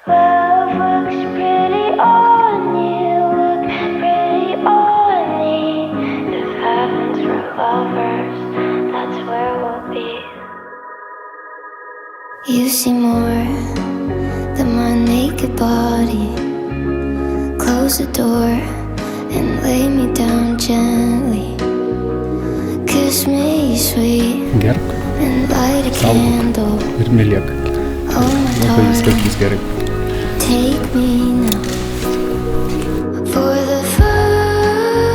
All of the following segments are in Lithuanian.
Love looks pretty on you, looks pretty on me. If heaven's for lovers, that's where we'll be. You see more than my naked body. Close the door and lay me down gently. Kiss me sweet Gerk and light a candle. ir mylėk. Oh my Labai viskas darling, bus gerai. take me now. For the first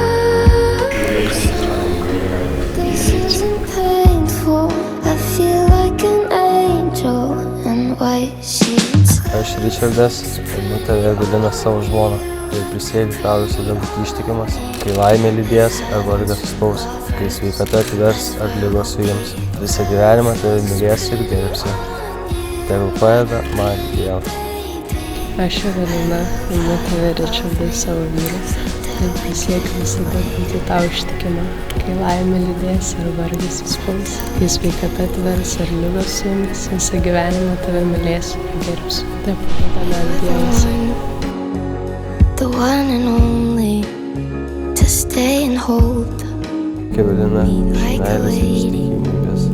this isn't painful. I feel like an angel in white sheets. Aš Ričardas, tave dalina savo žmoną ir prisėdi tau visada būti ištikimas, kai laimė lydės ar vargas suspaus, kai sveikata atvers ar ligos suims. Visą gyvenimą tave mylės ir gerbsi. Tegu padeda man Dievas. Aš Evelina, imu tave Ričardai savo vyras ir prisiekiu visada būti tau ištikima, kai laimė lydės ir vargas suspaus, kai sveikata atvers ar ligos suims, visą gyvenimą tave mylėsiu ir gerbsiu. Tegu padeda man Dievas. The one and only to stay and hold Evelina, like a meilės ir lady. ištikimybės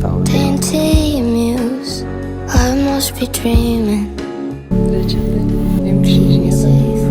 tau. Dainty muse, I must be dreaming. Ričardai, imk šį žiedą